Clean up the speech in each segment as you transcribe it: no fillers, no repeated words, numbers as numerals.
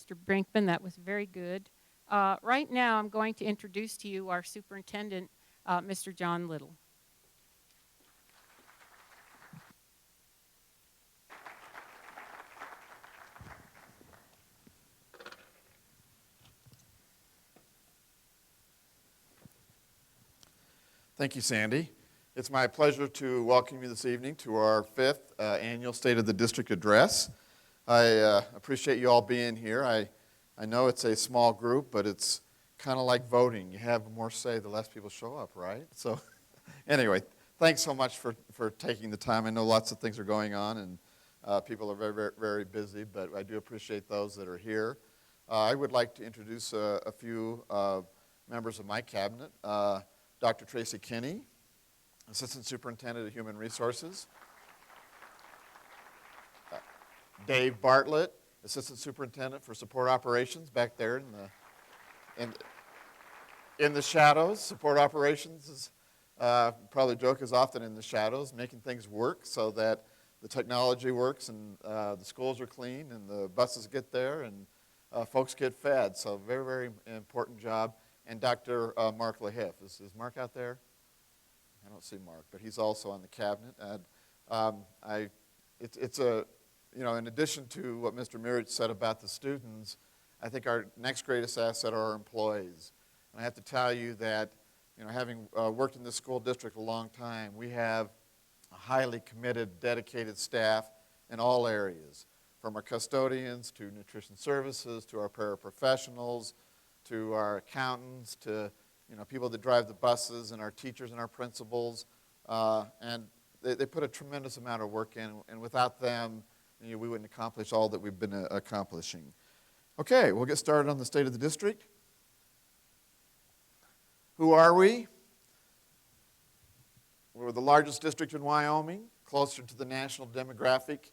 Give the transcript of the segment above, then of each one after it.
Mr. Brinkman. That was very good. Right now, I'm going to introduce to you our superintendent, Mr. John Little. Thank you, Sandy. It's my pleasure to welcome you this evening to our 5th annual State of the District Address. I appreciate you all being here. I know it's a small group, but it's kind of like voting. You have more say the less people show up, right? So anyway, thanks so much for taking the time. I know lots of things are going on, and people are very, very, very busy, but I do appreciate those that are here. I would like to introduce a few members of my cabinet. Dr. Tracy Kinney, Assistant Superintendent of Human Resources. Dave Bartlett, Assistant Superintendent for Support Operations, back there in the shadows. Support Operations is probably joke is often in the shadows, making things work so that the technology works and the schools are clean and the buses get there and folks get fed. So very, very important job. And Dr. Mark LaHiff. Is Mark out there? I don't see Mark, but he's also on the cabinet. And in addition to what Mr. Mirich said about the students, I think our next greatest asset are our employees. And I have to tell you that, having worked in this school district a long time, we have a highly committed, dedicated staff in all areas, from our custodians to nutrition services to our paraprofessionals, to our accountants, to people that drive the buses, and our teachers and our principals. And they put a tremendous amount of work in, and without them, we wouldn't accomplish all that we've been accomplishing. Okay, we'll get started on the State of the District. Who are we? We're the largest district in Wyoming, closer to the national demographic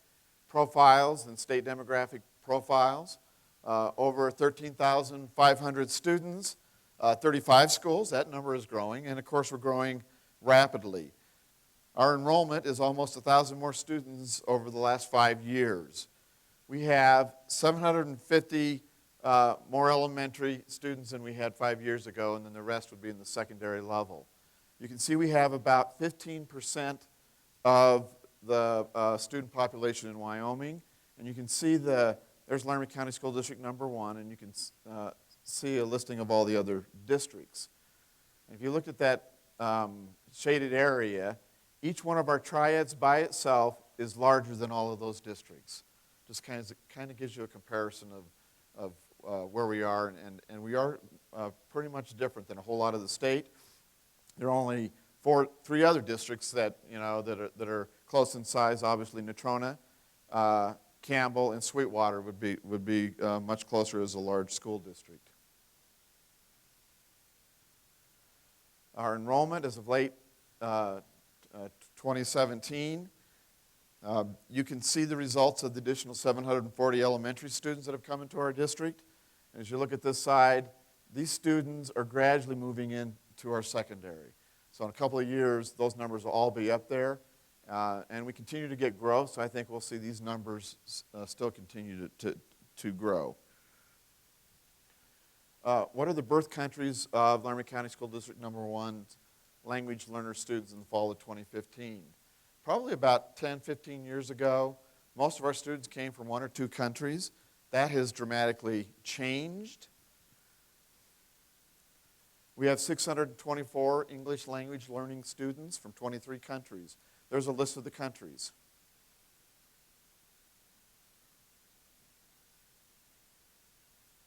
profiles than state demographic profiles. Over 13,500 students, 35 schools. That number is growing, and of course we're growing rapidly. Our enrollment is almost 1,000 more students over the last 5 years. We have 750 more elementary students than we had 5 years ago, and then the rest would be in the secondary level. You can see we have about 15% of the student population in Wyoming, and you can see there's Laramie County School District number 1, and you can see a listing of all the other districts. And if you look at that shaded area, each one of our triads by itself is larger than all of those districts. Just kind of gives you a comparison of where we are, and we are pretty much different than a whole lot of the state. There are only 3 other districts that are close in size. Obviously, Natrona, Campbell, and Sweetwater would be much closer as a large school district. Our enrollment as of late 2017, you can see the results of the additional 740 elementary students that have come into our district. And as you look at this side, these students are gradually moving into our secondary. So in a couple of years, those numbers will all be up there. And we continue to get growth, so I think we'll see these numbers still continue to grow. What are the birth countries of Laramie County School District number 1 language learner students in the fall of 2015? Probably about 10, 15 years ago, most of our students came from 1 or 2 countries. That has dramatically changed. We have 624 English language learning students from 23 countries. There's a list of the countries.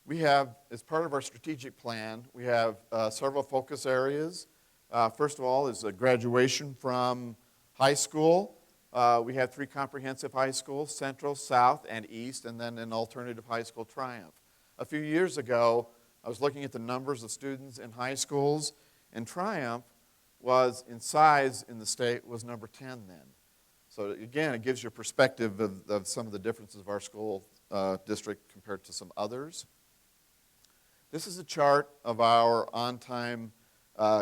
We have, as part of our strategic plan, we have several focus areas. First of all is a graduation from high school. We have 3 comprehensive high schools, Central, South, and East, and then an alternative high school, Triumph. A few years ago, I was looking at the numbers of students in high schools, and Triumph was, in size in the state, was number 10 then. So again, it gives you a perspective of some of the differences of our school district compared to some others. This is a chart of our on-time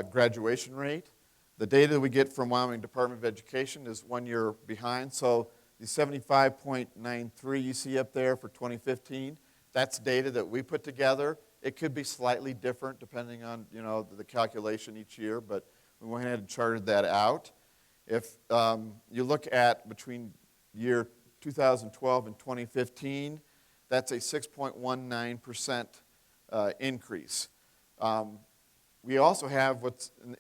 graduation rate. The data that we get from Wyoming Department of Education is 1 year behind, so the 75.93 you see up there for 2015, That's data that we put together. It could be slightly different depending on, the calculation each year, but we went ahead and charted that out. If you look at between year 2012 and 2015, that's a 6.19% increase. We also have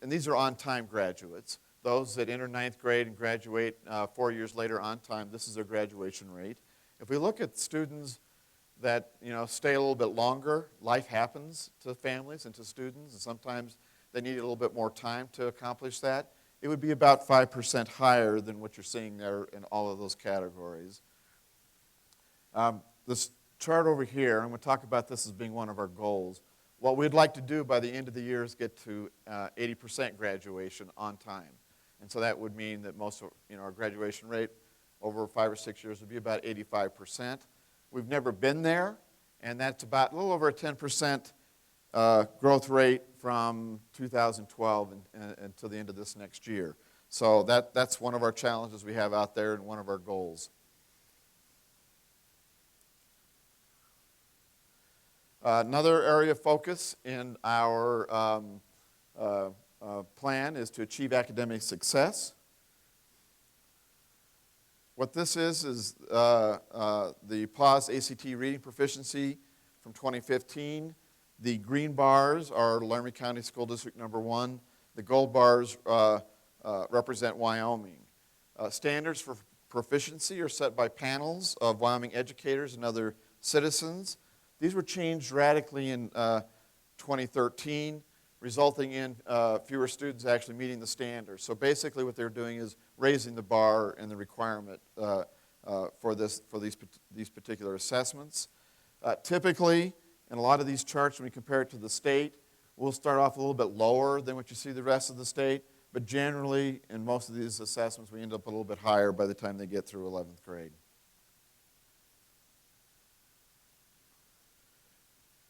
and these are on-time graduates. Those that enter ninth grade and graduate 4 years later on time, this is their graduation rate. If we look at students that stay a little bit longer, life happens to families and to students, and sometimes they need a little bit more time to accomplish that. It would be about 5% higher than what you're seeing there in all of those categories. This chart over here, I'm going to talk about this as being one of our goals. What we'd like to do by the end of the year is get to 80% graduation on time. And so that would mean that most of our graduation rate over 5 or 6 years would be about 85%. We've never been there, and that's about a little over a 10% growth rate from 2012 until the end of this next year. So that's one of our challenges we have out there and one of our goals. Another area of focus in our plan is to achieve academic success. What this is the PAWS ACT reading proficiency from 2015. The green bars are Laramie County School District number 1. The gold bars represent Wyoming. Standards for proficiency are set by panels of Wyoming educators and other citizens. These were changed radically in 2013, resulting in fewer students actually meeting the standards. So basically what they're doing is raising the bar and the requirement for these particular assessments. Typically, in a lot of these charts, when we compare it to the state, we'll start off a little bit lower than what you see the rest of the state, but generally, in most of these assessments, we end up a little bit higher by the time they get through 11th grade.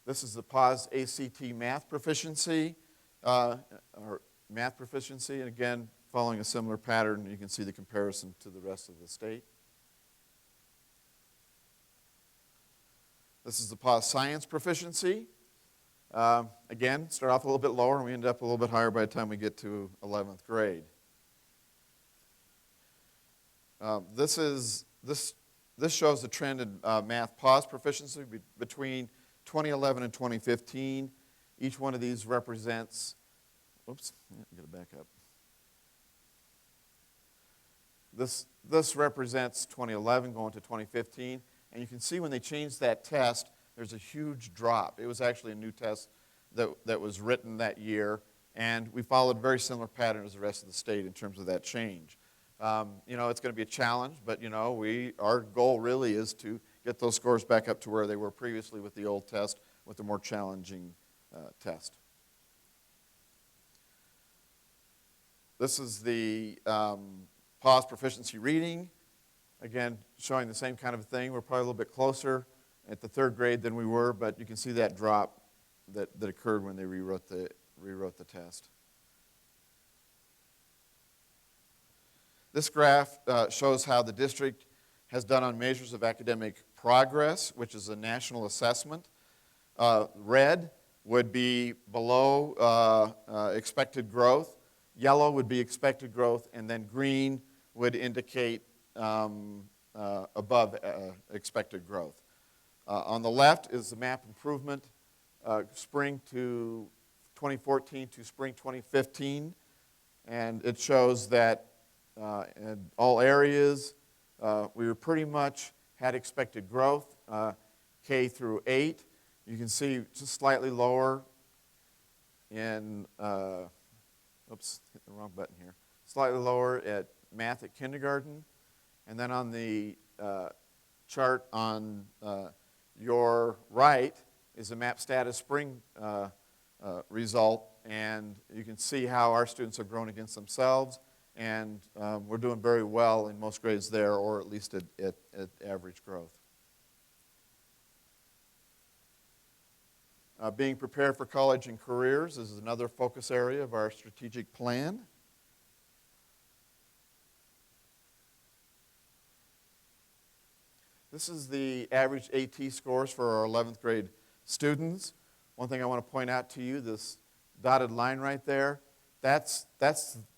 This is the PAWS ACT math proficiency, and again, following a similar pattern, you can see the comparison to the rest of the state. This is the PAWS science proficiency. Again, start off a little bit lower, and we end up a little bit higher by the time we get to 11th grade. This shows the trend in math PAWS proficiency between 2011 and 2015. Each one of these represents, get it back up. This represents 2011 going to 2015, and you can see when they changed that test, there's a huge drop. It was actually a new test that was written that year, and we followed a very similar pattern as the rest of the state in terms of that change. It's going to be a challenge, but our goal really is to get those scores back up to where they were previously with the old test, with a more challenging test. This is the PAWS proficiency reading. Again, showing the same kind of thing. We're probably a little bit closer at the 3rd grade than we were, but you can see that drop that occurred when they rewrote the test. This graph shows how the district has done on measures of academic progress, which is a national assessment. Red would be below expected growth. Yellow would be expected growth, and then green would indicate above expected growth. On the left is the map improvement, spring to 2014 to spring 2015, and it shows that in all areas we were pretty much had expected growth, K through 8. You can see just slightly lower in, hit the wrong button here, slightly lower at math at kindergarten. And then on the chart on your right is the map status spring result, and you can see how our students have grown against themselves, and we're doing very well in most grades there, or at least at average growth. Being prepared for college and careers is another focus area of our strategic plan. This is the average AT scores for our 11th grade students. One thing I want to point out to you, this dotted line right there, that's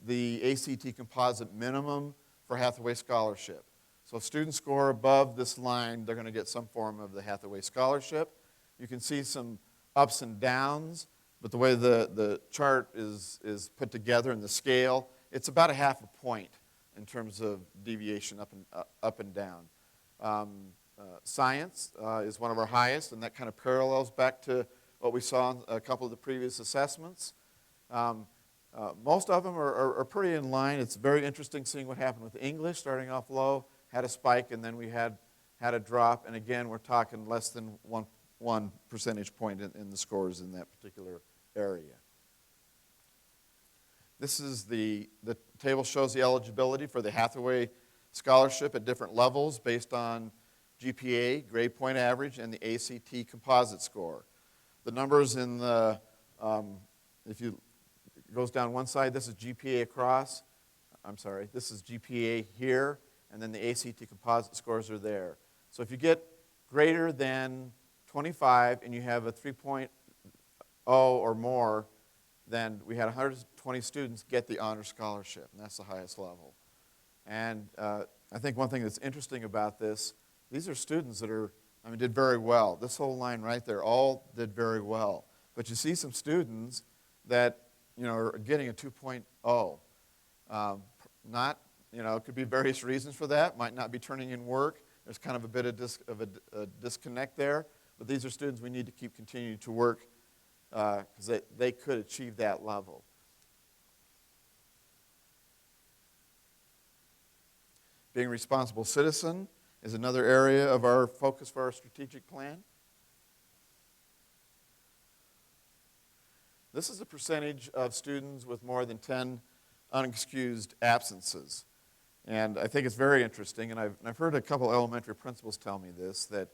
the ACT composite minimum for Hathaway scholarship. So if students score above this line, they're going to get some form of the Hathaway scholarship. You can see some ups and downs, but the way the chart is put together in the scale, it's about a half a point in terms of deviation up and down. Science is one of our highest, and that kind of parallels back to what we saw in a couple of the previous assessments. Most of them are pretty in line. It's very interesting seeing what happened with English, starting off low, had a spike, and then we had a drop. And again, we're talking less than one percentage point in the scores in that particular area. This is the table shows the eligibility for the Hathaway scholarship at different levels based on GPA, grade point average, and the ACT composite score. The numbers in the, if you, it goes down one side, this is GPA across. I'm sorry, this is GPA here, and then the ACT composite scores are there. So if you get greater than 25 and you have a 3.0 or more, then we had 120 students get the honor scholarship, and that's the highest level. And I think one thing that's interesting about this, these are students that did very well. This whole line right there, all did very well. But you see some students that, are getting a 2.0. It could be various reasons for that. Might not be turning in work. There's kind of a bit of a disconnect there. But these are students we need to keep continuing to work because they could achieve that level. Being a responsible citizen is another area of our focus for our strategic plan. This is a percentage of students with more than 10 unexcused absences. And I think it's very interesting, and I've heard a couple elementary principals tell me this, that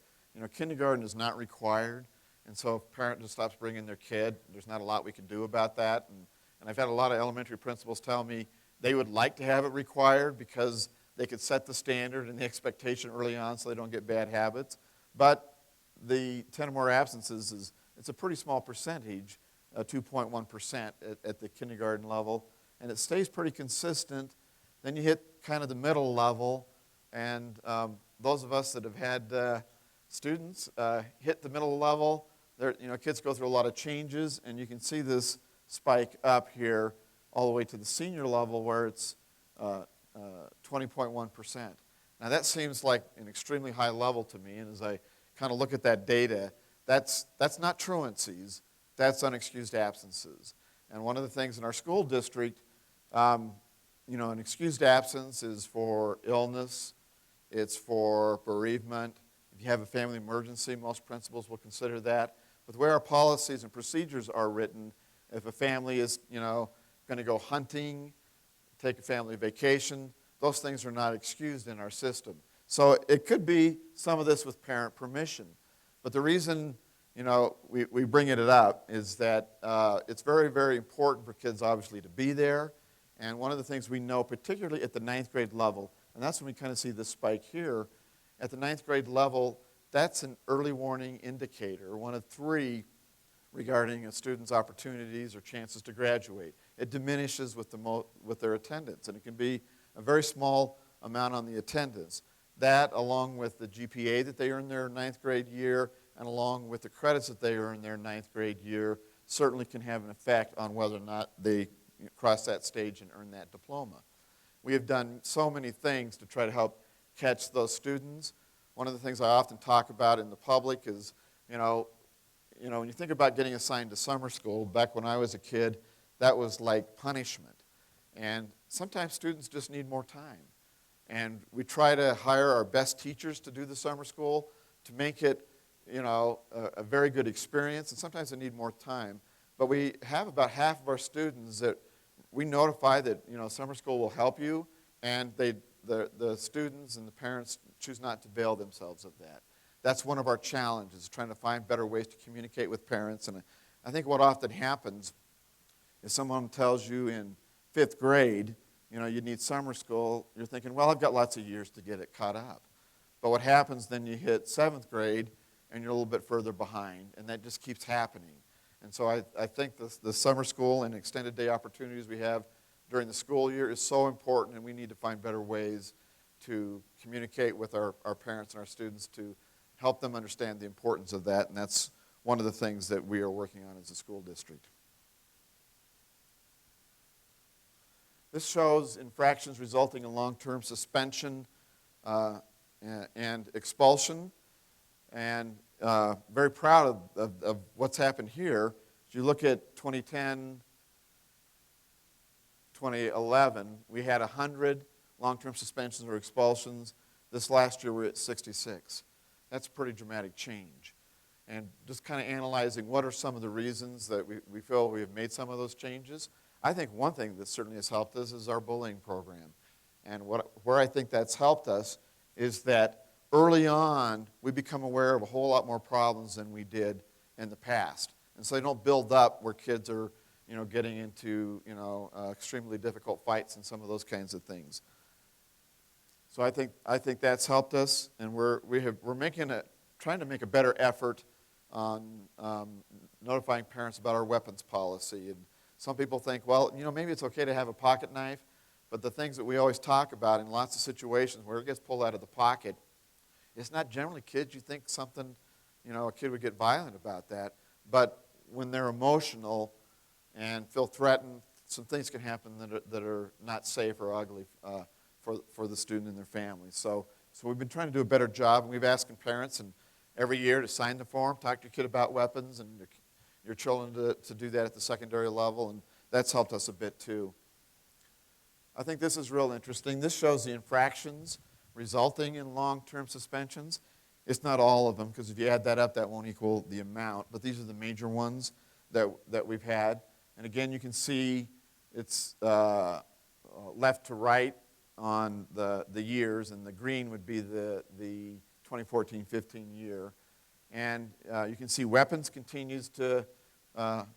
kindergarten is not required, and so if a parent just stops bringing their kid, there's not a lot we can do about that. And I've had a lot of elementary principals tell me they would like to have it required because they could set the standard and the expectation early on so they don't get bad habits. But the 10 or more absences it's a pretty small percentage, 2.1% at the kindergarten level, and it stays pretty consistent. Then you hit kind of the middle level, and those of us that have had students hit the middle level, kids go through a lot of changes, and you can see this spike up here all the way to the senior level where it's 20.1%. Now that seems like an extremely high level to me, and as I kind of look at that data, that's not truancies, that's unexcused absences. And one of the things in our school district, an excused absence is for illness, it's for bereavement. If you have a family emergency, most principals will consider that. But the way our policies and procedures are written, if a family is, going to go hunting, take a family vacation, those things are not excused in our system. So it could be some of this with parent permission. But the reason, we bring it up is that it's very, very important for kids, obviously, to be there. And one of the things we know, particularly at the 9th grade level, and that's when we kind of see this spike here, at the 9th grade level, that's an early warning indicator, one of 3 regarding a student's opportunities or chances to graduate. It diminishes with their attendance, and it can be a very small amount on the attendance. That, along with the GPA that they earn their 9th grade year, and along with the credits that they earn their 9th grade year, certainly can have an effect on whether or not they cross that stage and earn that diploma. We have done so many things to try to help catch those students. One of the things I often talk about in the public is, when you think about getting assigned to summer school, back when I was a kid, that was like punishment. And sometimes students just need more time. And we try to hire our best teachers to do the summer school to make it, a very good experience. And sometimes they need more time. But we have about half of our students that we notify that, summer school will help you, and the students and the parents choose not to avail themselves of that. That's one of our challenges, trying to find better ways to communicate with parents. And I think what often happens is someone tells you in 5th grade, you need summer school, you're thinking, well, I've got lots of years to get it caught up. But what happens then, you hit 7th grade and you're a little bit further behind, and that just keeps happening. And so I think the summer school and extended day opportunities we have during the school year is so important, and we need to find better ways to communicate with our parents and our students to help them understand the importance of that, and that's one of the things that we are working on as a school district. This shows infractions resulting in long-term suspension and expulsion, and very proud of what's happened here. If you look at 2010, 2011, we had 100 long-term suspensions or expulsions. This last year, we're at 66. That's a pretty dramatic change. And just kind of analyzing what are some of the reasons that we feel we have made some of those changes. I think one thing that certainly has helped us is our bullying program. And where I think that's helped us is that early on, we become aware of a whole lot more problems than we did in the past. And so they don't build up where kids are, getting into, extremely difficult fights and some of those kinds of things. So I think that's helped us, and we're trying to make a better effort on notifying parents about our weapons policy. And some people think, well, maybe it's okay to have a pocket knife, but the things that we always talk about in lots of situations where it gets pulled out of the pocket, it's not generally kids. You think something, a kid would get violent about that, but when they're emotional and feel threatened, some things can happen that are not safe or ugly for the student and their family. So we've been trying to do a better job, and we've asked parents and every year to sign the form, talk to your kid about weapons, and your children to do that at the secondary level, and that's helped us a bit too. I think this is real interesting. This shows the infractions resulting in long-term suspensions. It's not all of them, because if you add that up, that won't equal the amount, but these are the major ones that we've had. And again, you can see it's left to right on the years, and the green would be the 2014-15 year. And you can see weapons continues to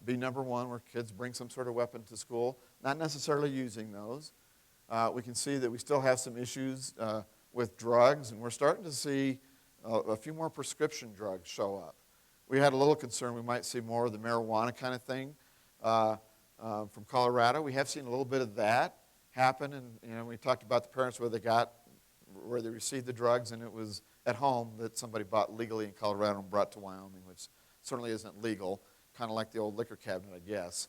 be number one, where kids bring some sort of weapon to school, not necessarily using those. We can see that we still have some issues with drugs, and we're starting to see a few more prescription drugs show up. We had a little concern we might see more of the marijuana kind of thing from Colorado. We have seen a little bit of that happen, and we talked about the parents where they received the drugs, and it was at home that somebody bought legally in Colorado and brought to Wyoming, which certainly isn't legal, kind of like the old liquor cabinet, I guess.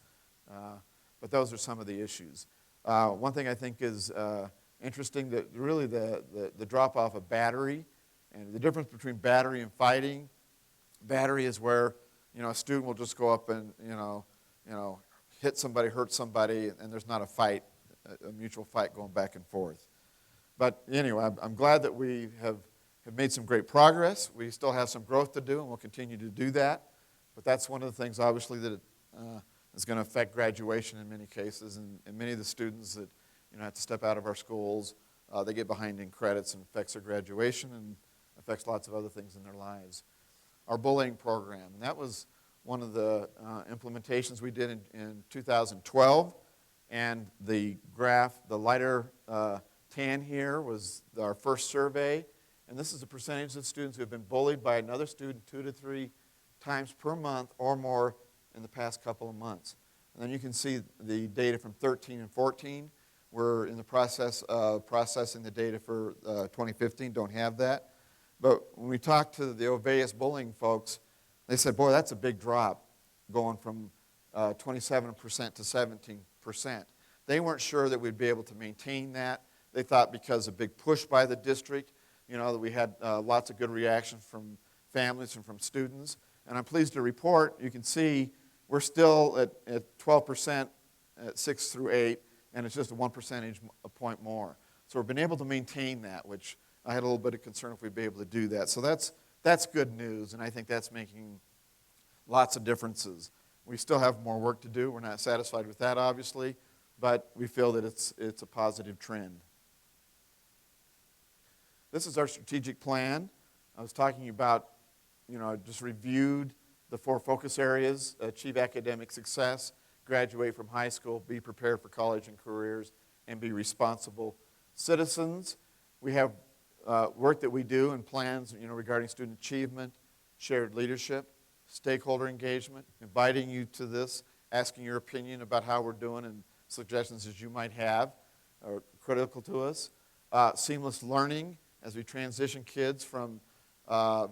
But those are some of the issues. One thing I think is interesting, that really the drop-off of battery, and the difference between battery and fighting. Battery is where a student will just go up and hit somebody, hurt somebody, and there's not a fight, a mutual fight going back and forth. But anyway, I'm glad that we have made some great progress. We still have some growth to do, and we'll continue to do that. But that's one of the things, obviously, that is going to affect graduation in many cases, and many of the students that have to step out of our schools, they get behind in credits, and affects their graduation and affects lots of other things in their lives. Our bullying program, and that was one of the implementations we did in 2012, and the graph, the lighter tan here, was our first survey, and this is the percentage of students who have been bullied by another student 2 to 3 times per month or more in the past couple of months. And then you can see the data from 13 and 14. We're in the process of processing the data for 2015, don't have that. But when we talked to the Oveus bullying folks, they said, boy, that's a big drop, going from 27% to 17%. They weren't sure that we'd be able to maintain that. They thought because of a big push by the district, that we had lots of good reaction from families and from students. And I'm pleased to report, you can see we're still at 12% at 6 through 8, and it's just a percentage point more. So we've been able to maintain that, which I had a little bit of concern if we'd be able to do that. So that's good news, and I think that's making lots of differences. We still have more work to do. We're not satisfied with that, obviously, but we feel that it's a positive trend. This is our strategic plan. I was talking about, just reviewed the 4 focus areas: achieve academic success, graduate from high school, be prepared for college and careers, and be responsible citizens. We have work that we do and plans, regarding student achievement, shared leadership, stakeholder engagement, inviting you to this, asking your opinion about how we're doing and suggestions that you might have are critical to us. Seamless learning as we transition kids from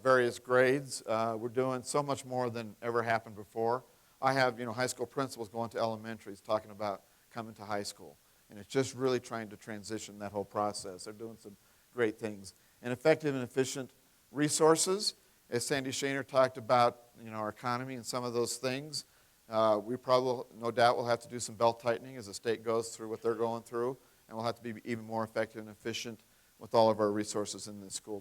various grades. We're doing so much more than ever happened before. I have, high school principals going to elementaries talking about coming to high school. And it's just really trying to transition that whole process. They're doing some great things. And effective and efficient resources, as Sandy Shaner talked about, our economy and some of those things. We probably, no doubt, will have to do some belt tightening as the state goes through what they're going through. And we'll have to be even more effective and efficient with all of our resources in the school.